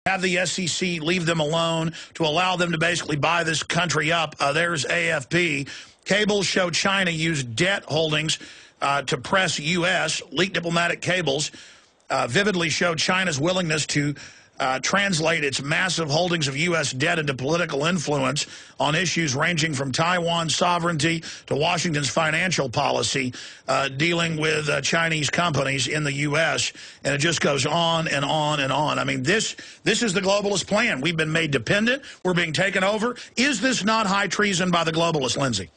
have the SEC leave them alone, to allow them to basically buy this country up. There's AFP. Cables show China used debt holdings to press U.S. Leaked diplomatic cables vividly showed China's willingness to translate its massive holdings of U.S. debt into political influence on issues ranging from Taiwan's sovereignty to Washington's financial policy, dealing with Chinese companies in the U.S., and it just goes on and on and on. I mean, this is the globalist plan. We've been made dependent. We're being taken over. Is this not high treason by the globalists, Lindsay?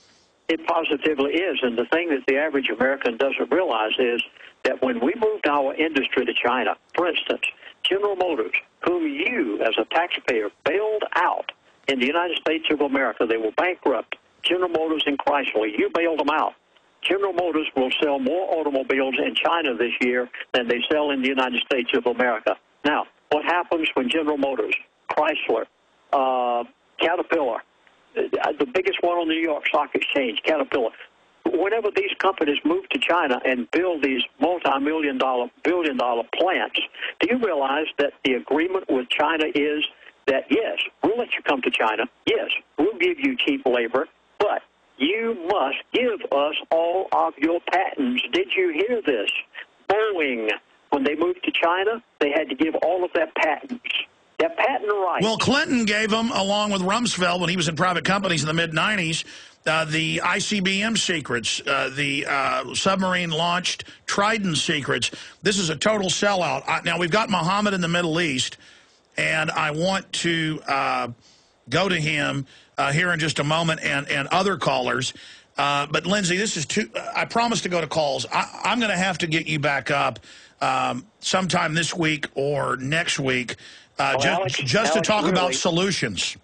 It positively is, and the thing that the average American doesn't realize is that when we moved our industry to China, for instance, General Motors, whom you, as a taxpayer, bailed out in the United States of America, they were bankrupt. General Motors and Chrysler, you bailed them out. General Motors will sell more automobiles in China this year than they sell in the United States of America. Now, what happens when General Motors, Chrysler, Caterpillar, the biggest one on the New York Stock Exchange, Caterpillar, whenever these companies move to China and build these multi-million-dollar, billion-dollar plants, do you realize that the agreement with China is that, yes, we'll let you come to China, yes, we'll give you cheap labor, but you must give us all of your patents. Did you hear this? Boeing, when they moved to China, they had to give all of their patents. Their patent rights. Well, Clinton gave them, along with Rumsfeld, when he was in private companies in the mid-'90s, the ICBM secrets, the submarine-launched Trident secrets. This is a total sellout. Now, we've got Mohammed in the Middle East, and I want to go to him here in just a moment and other callers. But, Lindsay, this is I promised to go to calls. I'm going to have to get you back up sometime this week or next week just to talk about solutions.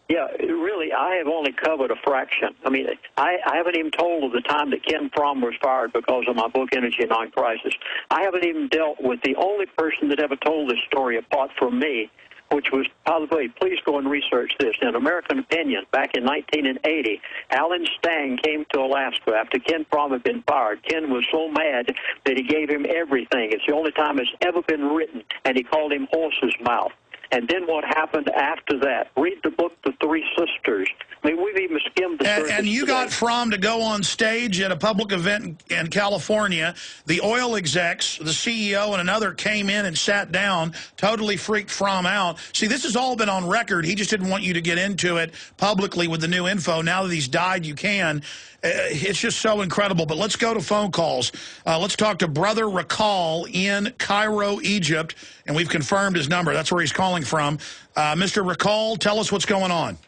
Yeah, really, I have only covered a fraction. I mean, I haven't even told of the time that Ken Fromm was fired because of my book, Energy Non-Crisis. I haven't even dealt with the only person that ever told this story apart from me, which was, by the way, please go and research this. In American Opinion, back in 1980, Alan Stang came to Alaska after Ken Fromm had been fired. Ken was so mad that he gave him everything. It's the only time it's ever been written, and he called him Horse's Mouth. And then what happened after that? Read the book, The Three Sisters. I mean, we've even skimmed the surface. And you got Fromm to go on stage at a public event in California. The oil execs, the CEO and another came in and sat down, totally freaked Fromm out. See, this has all been on record. He just didn't want you to get into it publicly with the new info. Now that he's died, you can. It's just so incredible. But let's go to phone calls. Let's talk to Brother Rakal in Cairo, Egypt. And we've confirmed his number. That's where he's calling from. Mr. Rakal, tell us what's going on.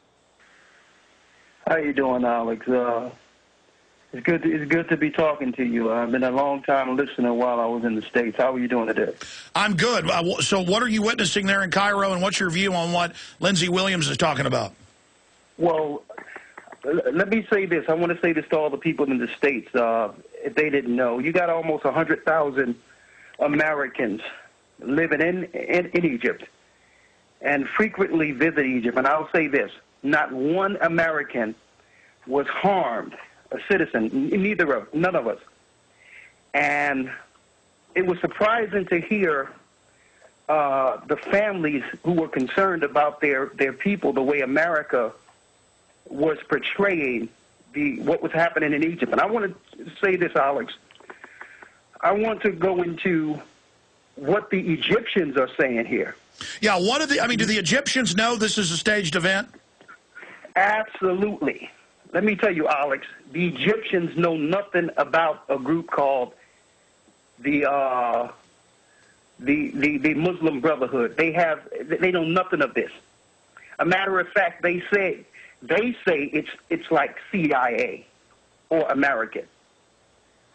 How you doing, Alex? It's good to be talking to you. I've been a long time listener while I was in the States. How are you doing today? I'm good. So what are you witnessing there in Cairo, and what's your view on what Lindsay Williams is talking about? Well, let me say this. I want to say this to all the people in the States. If they didn't know, you got almost 100,000 Americans living in Egypt and frequently visit Egypt. And I'll say this. Not one American was harmed, a citizen, none of us. And it was surprising to hear the families who were concerned about their people, the way America was portraying what was happening in Egypt. And I want to say this, Alex. I want to go into what the Egyptians are saying here. Yeah, do the Egyptians know this is a staged event? Absolutely. Let me tell you, Alex, the Egyptians know nothing about a group called the Muslim Brotherhood. They know nothing of this. A matter of fact, they say it's like CIA or American.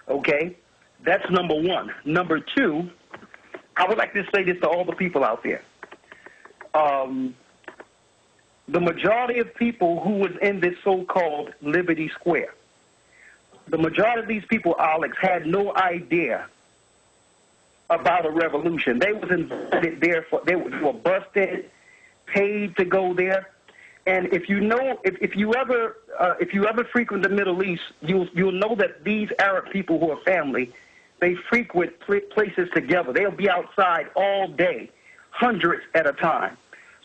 Okay? That's number one. Number two, I would like to say this to all the people out there. The majority of people who was in this so-called Liberty Square, the majority of these people, Alex, had no idea about a revolution. They was invited there they were busted, paid to go there. And if you know, if you ever frequent the Middle East, you'll know that these Arab people who are family, they frequent places together. They'll be outside all day, hundreds at a time.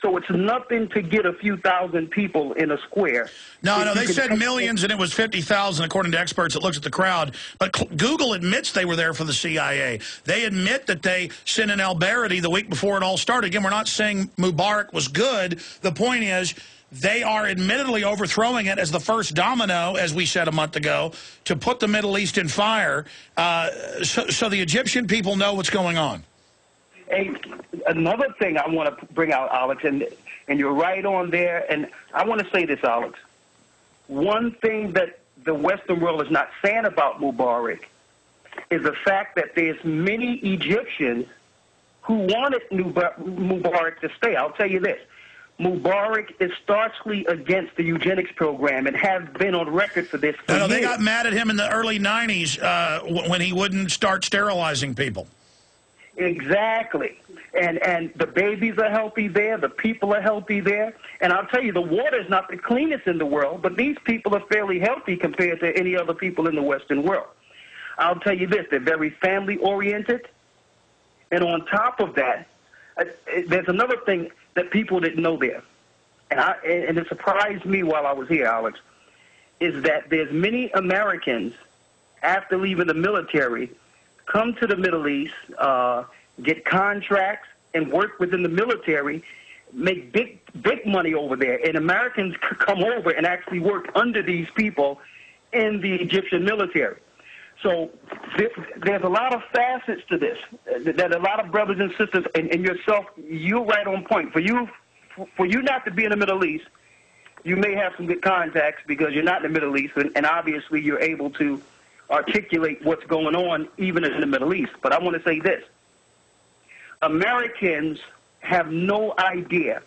So it's nothing to get a few thousand people in a square. No, they said millions, and it was 50,000 according to experts that looked at the crowd. But Google admits they were there for the CIA. They admit that they sent in al-Baghdadi the week before it all started. Again, we're not saying Mubarak was good. The point is they are admittedly overthrowing it as the first domino, as we said a month ago, to put the Middle East in fire. So the Egyptian people know what's going on. Hey, another thing I want to bring out, Alex, and you're right on there, and I want to say this, Alex. One thing that the Western world is not saying about Mubarak is the fact that there's many Egyptians who wanted Mubarak to stay. I'll tell you this. Mubarak is staunchly against the eugenics program and has been on record for this for years. They got mad at him in the early 90s when he wouldn't start sterilizing people. Exactly. And the babies are healthy there. The people are healthy there. And I'll tell you, the water is not the cleanest in the world, but these people are fairly healthy compared to any other people in the Western world. I'll tell you this, they're very family-oriented. And on top of that, there's another thing that people didn't know there. And it surprised me while I was here, Alex, is that there's many Americans, after leaving the military, come to the Middle East, get contracts, and work within the military, make big money over there. And Americans come over and actually work under these people in the Egyptian military. So there's a lot of facets to this that a lot of brothers and sisters, and yourself, you're right on point. For you not to be in the Middle East, you may have some good contacts because you're not in the Middle East, and obviously you're able to articulate what's going on even in the Middle East. But I want to say this. Americans have no idea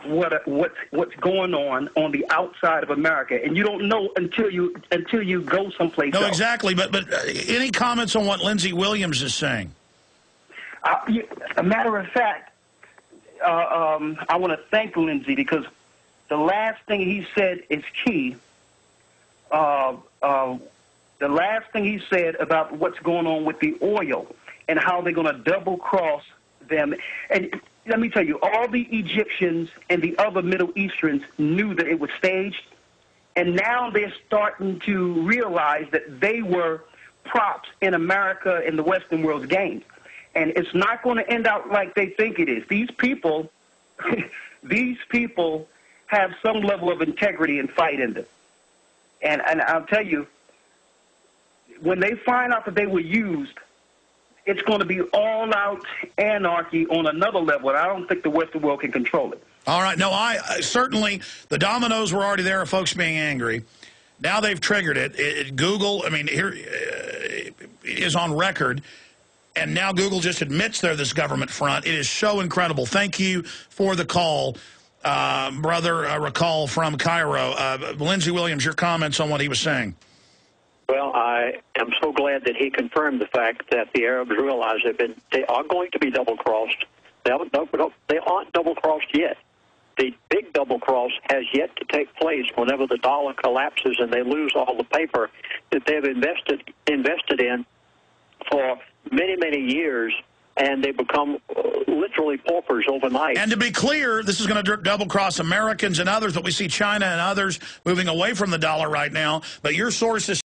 what's going on the outside of America, and you don't know until you go someplace else. No, exactly. But any comments on what Lindsay Williams is saying? A matter of fact, I want to thank Lindsay because the last thing he said is key. The last thing he said about what's going on with the oil and how they're going to double-cross them. And let me tell you, all the Egyptians and the other Middle Easterns knew that it was staged, and now they're starting to realize that they were props in America and the Western world's game. And it's not going to end out like they think it is. These people, these people have some level of integrity and fight in them. And I'll tell you, when they find out that they were used, it's going to be all-out anarchy on another level, and I don't think the Western world can control it. All right. No, certainly the dominoes were already there of folks being angry. Now they've triggered it. Google, I mean, here is on record, and now Google just admits they're this government front. It is so incredible. Thank you for the call, Brother Rakal from Cairo. Lindsay Williams, your comments on what he was saying. Well, I am so glad that he confirmed the fact that the Arabs realize they are going to be double-crossed. They aren't double-crossed yet. The big double-cross has yet to take place whenever the dollar collapses and they lose all the paper that they've invested in for many, many years, and they become literally paupers overnight. And to be clear, this is going to double-cross Americans and others, but we see China and others moving away from the dollar right now. But your sources